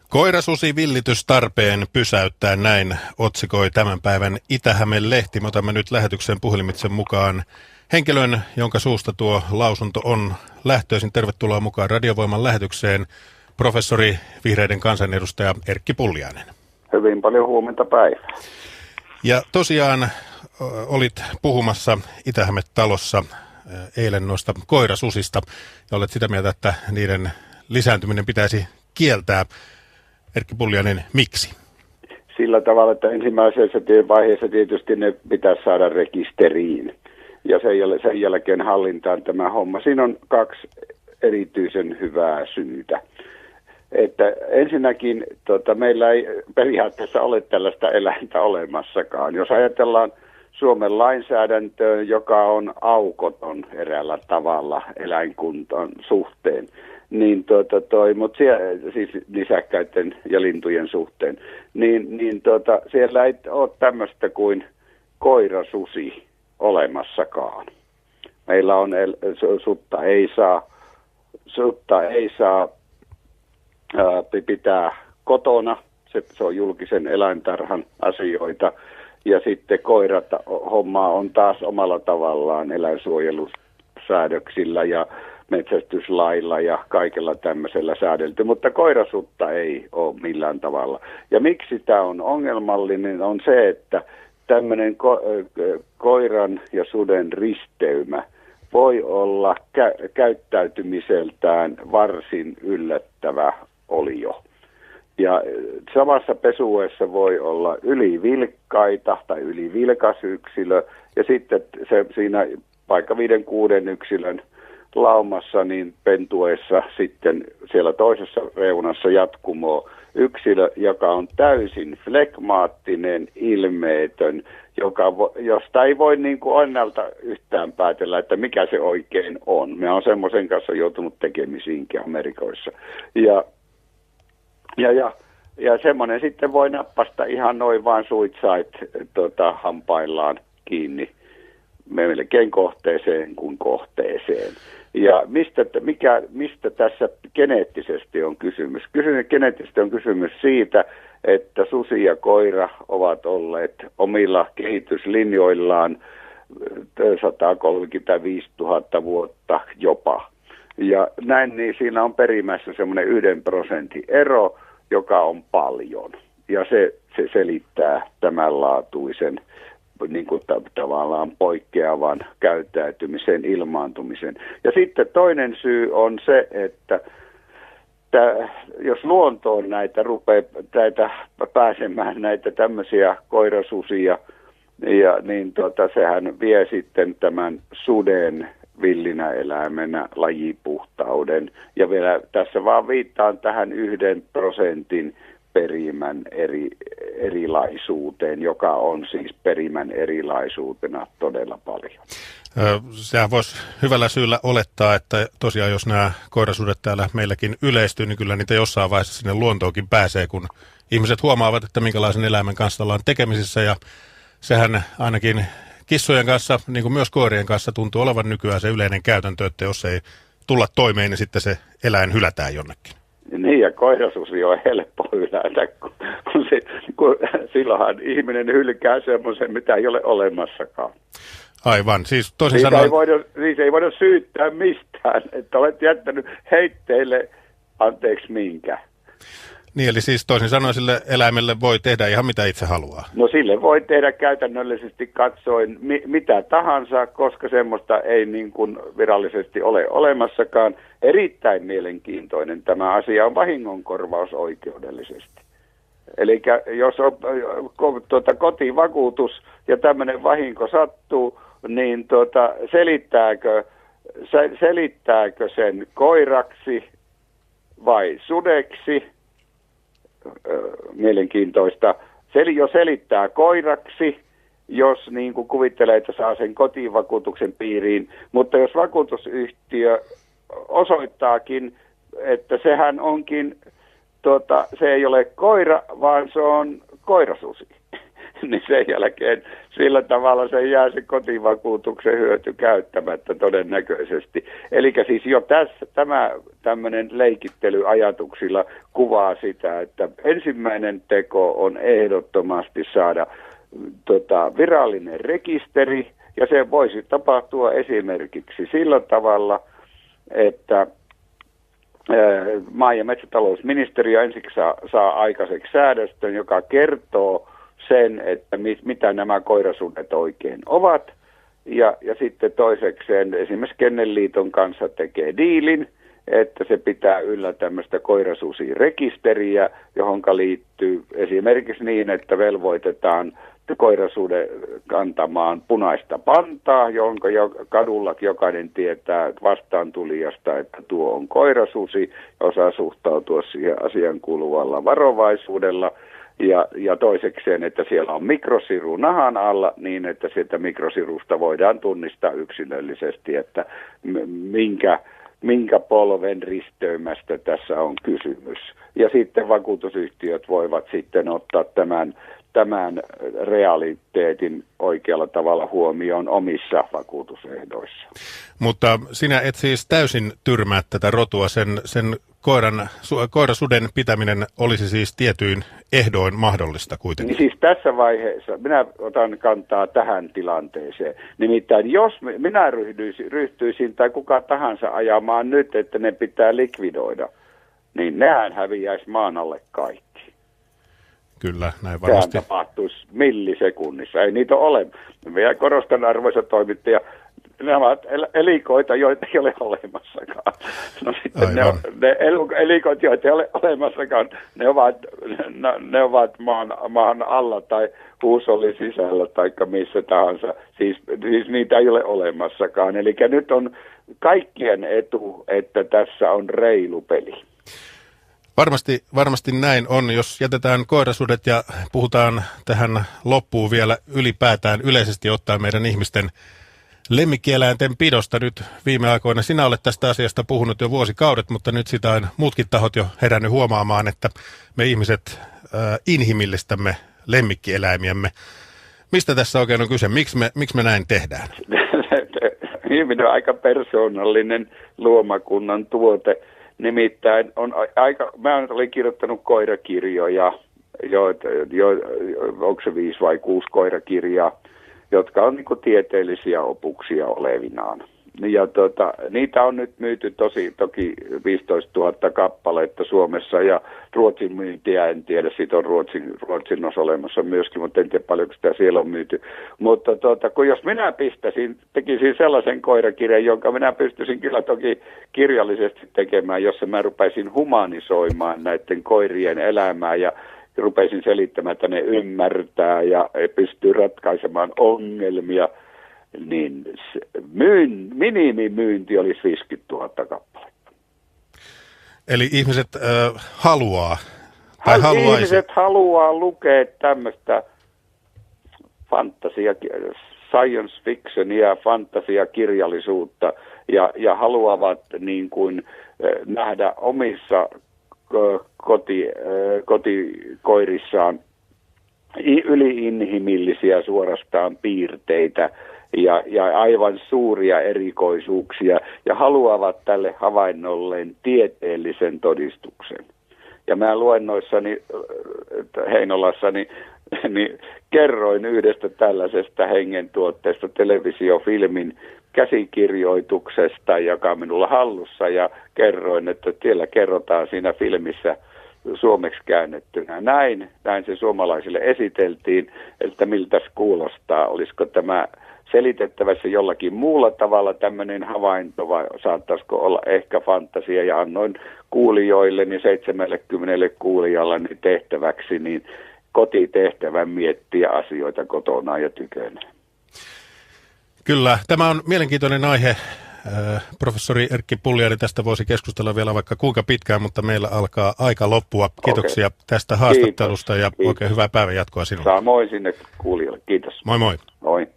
Koirasusi villitystarpeen pysäyttää, näin otsikoi tämän päivän Itä-Hämeen lehti. Me otamme nyt lähetyksen puhelimitse mukaan henkilön, jonka suusta tuo lausunto on lähtöisin. Tervetuloa mukaan Radiovoiman lähetykseen, professori, vihreiden kansanedustaja Erkki Pulliainen. Hyvin paljon huomenta päivää. Ja tosiaan olit puhumassa Itä-Häme-talossa eilen noista koirasusista ja olet sitä mieltä, että niiden lisääntyminen pitäisi kieltää. Erkki Pulliainen, miksi? Sillä tavalla, että ensimmäisessä vaiheessa tietysti ne pitäisi saada rekisteriin ja sen jälkeen hallintaan tämä homma. Siinä on kaksi erityisen hyvää syytä. Että ensinnäkin meillä ei periaatteessa ole tällaista eläintä olemassakaan. Jos ajatellaan Suomen lainsäädäntöön, joka on aukoton eräällä tavalla eläinkunnan suhteen, niin mutta siis nisäkkäiden ja lintujen suhteen, niin siellä ei ole tämmöistä kuin koirasusi olemassakaan. Meillä on sutta ei saa pitää kotona, se on julkisen eläintarhan asioita, ja sitten koirat hommaa on taas omalla tavallaan eläinsuojelusäädöksillä ja metsästyslailla ja kaikella tämmöisellä säädelty, mutta koirasutta ei ole millään tavalla. Ja miksi tämä on ongelmallinen on se, että tämmöinen koiran ja suden risteymä voi olla käyttäytymiseltään varsin yllättävä olio. Ja samassa pesueessa voi olla ylivilkkaita tai ylivilkas yksilö ja sitten se siinä vaikka 5-6 yksilön laumassa, niin pentuessa sitten siellä toisessa reunassa jatkumoo yksilö, joka on täysin flegmaattinen, ilmeetön, josta ei voi niin kuin ennalta yhtään päätellä, että mikä se oikein on. Me on semmoisen kanssa joutunut tekemisiinkin Amerikoissa. Ja semmoinen sitten voi nappasta ihan noin vaan suitsait hampaillaan kiinni melkein kohteeseen kuin kohteeseen. Ja mistä tässä geneettisesti on kysymys? Geneettisesti on kysymys siitä, että susi ja koira ovat olleet omilla kehityslinjoillaan 135 000 vuotta jopa. Ja näin niin siinä on perimässä semmoinen 1% ero, joka on paljon. Ja se selittää tämän laatuisen niin kuin tavallaan poikkeavan käyttäytymisen, ilmaantumisen. Ja sitten toinen syy on se, että jos luontoon näitä rupeaa pääsemään näitä tämmöisiä koirasusia, niin sehän vie sitten tämän suden villinä eläimenä lajipuhtauden. Ja vielä tässä vaan viittaan tähän 1% perimän erilaisuuteen, joka on siis perimän erilaisuutena todella paljon. Sehän voisi hyvällä syyllä olettaa, että tosiaan jos nämä koirasudet täällä meilläkin yleistyy, niin kyllä niitä jossain vaiheessa sinne luontoonkin pääsee, kun ihmiset huomaavat, että minkälaisen eläimen kanssa ollaan tekemisissä, ja sehän ainakin kissojen kanssa, niin kuin myös koirien kanssa, tuntuu olevan nykyään se yleinen käytäntö, että jos ei tulla toimeen, niin sitten se eläin hylätään jonnekin. Niin, ja koirasusi on helppo hylätä, kun silloinhan ihminen hylkää semmoisen, mitä ei ole olemassakaan. Aivan, siis toisin sanoen... ei voida syyttää mistään, että olet jättänyt heitteille, anteeksi minkä. Niin, eli siis toisin sanoen sille eläimelle voi tehdä ihan mitä itse haluaa. No sille voi tehdä käytännöllisesti katsoen mitä tahansa, koska semmoista ei niin kuin virallisesti ole olemassakaan. Erittäin mielenkiintoinen tämä asia on vahingonkorvaus oikeudellisesti. Eli jos on kotivakuutus ja tämmöinen vahinko sattuu, niin selittääkö sen koiraksi vai sudeksi? Mielenkiintoista. Jo selittää koiraksi, jos niin kuin kuvittelee, että saa sen kotivakuutuksen piiriin, mutta jos vakuutusyhtiö osoittaakin, että sehän onkin, se ei ole koira, vaan se on koirasusi, niin sen jälkeen sillä tavalla se jää se kotivakuutuksen hyöty käyttämättä todennäköisesti. Eli siis jo tässä tämä tämmöinen leikittely ajatuksilla kuvaa sitä, että ensimmäinen teko on ehdottomasti saada virallinen rekisteri, ja se voisi tapahtua esimerkiksi sillä tavalla, että maa- ja metsätalousministeriö ensiksi saa aikaiseksi säädöstön, joka kertoo sen, että mitä nämä koirasudet oikein ovat. Ja sitten toisekseen esimerkiksi Kennelliiton kanssa tekee diilin, että se pitää yllä tämmöistä koirasusirekisteriä, johon liittyy esimerkiksi niin, että velvoitetaan koirasuuden kantamaan punaista pantaa, jonka kadulla jokainen tietää vastaantulijasta, että tuo on koirasusi, ja osaa suhtautua siihen asian kuuluvalla varovaisuudella. Ja toisekseen, että siellä on mikrosiru nahan alla niin, että sieltä mikrosirusta voidaan tunnistaa yksilöllisesti, että minkä polven risteymästä tässä on kysymys. Ja sitten vakuutusyhtiöt voivat sitten ottaa tämän realiteetin oikealla tavalla huomioon omissa vakuutusehdoissa. Mutta sinä et siis täysin tyrmää tätä rotua, sen koirasuden pitäminen olisi siis tietyin ehdoin mahdollista kuitenkin. Niin siis tässä vaiheessa minä otan kantaa tähän tilanteeseen. Nimittäin jos minä ryhtyisin tai kuka tahansa ajamaan nyt, että ne pitää likvidoida, niin nehän häviäisi maan alle kaikki. Kyllä, näin varmasti. Sehän tapahtuisi millisekunnissa. Ei niitä ole. Vielä korostan, arvoisa toimittaja, ne ovat elikoita, joita ei ole olemassakaan. No sitten ne elikot, joita ei ole olemassakaan, ne ovat maan alla tai huusollin sisällä tai missä tahansa. Siis niitä ei ole olemassakaan. Eli nyt on kaikkien etu, että tässä on reilu peli. Varmasti näin on. Jos jätetään koirasudet ja puhutaan tähän loppuun vielä ylipäätään yleisesti ottaen meidän ihmisten lemmikkieläinten pidosta nyt viime aikoina. Sinä olet tästä asiasta puhunut jo vuosikaudet, mutta nyt sitä on muutkin tahot jo herännyt huomaamaan, että me ihmiset inhimillistämme lemmikkieläimiämme. Mistä tässä oikein on kyse? Miksi me näin tehdään? Ihminen on aika persoonallinen luomakunnan tuote. Nimittäin mä olin kirjoittanut koirakirjoja, onko se 5 vai 6 koirakirjaa, jotka on niinku tieteellisiä opuksia olevinaan. Ja niitä on nyt myyty toki 15 000 kappaletta Suomessa ja Ruotsin myyntiä, en tiedä, siitä on Ruotsin olemassa myöskin, mutta en tiedä paljonko sitä siellä on myyty. Mutta kun jos minä tekisin sellaisen koirakirjan, jonka minä pystyisin kyllä toki kirjallisesti tekemään, jossa mä rupaisin humanisoimaan näiden koirien elämää ja rupaisin selittämään, että ne ymmärtää ja pystyy ratkaisemaan ongelmia, niin minimimyynti olisi 50 000 kappaletta. Eli ihmiset haluaa, tai haluaisi. Ihmiset haluaa lukea tämmöistä science fictionia, fantasiakirjallisuutta ja haluavat niin kuin nähdä omissa kotikoirissaan yliinhimillisiä suorastaan piirteitä ja aivan suuria erikoisuuksia ja haluavat tälle havainnolleen tieteellisen todistuksen. Ja mä luennoissani Heinolassa niin kerroin yhdestä tällaisesta hengentuotteesta televisiofilmin käsikirjoituksesta, joka on minulla hallussa, ja kerroin, että siellä kerrotaan siinä filmissä suomeksi käännettynä. Näin se suomalaisille esiteltiin, että miltä kuulostaa, olisiko tämä selitettävässä jollakin muulla tavalla tämmöinen havainto vai saattaisiko olla ehkä fantasia, ja annoin kuulijoille, niin 70 kuulijalla niin tehtäväksi, niin kotitehtävän miettiä asioita kotona ja tykönä. Kyllä, tämä on mielenkiintoinen aihe. Professori Erkki Pulliainen, tästä voisi keskustella vielä vaikka kuinka pitkään, mutta meillä alkaa aika loppua. Kiitoksia tästä haastattelusta. Kiitos. Ja oikein hyvää päivänjatkoa sinulle. Samoin sinne kuulijoille. Kiitos. Moi moi. Moi.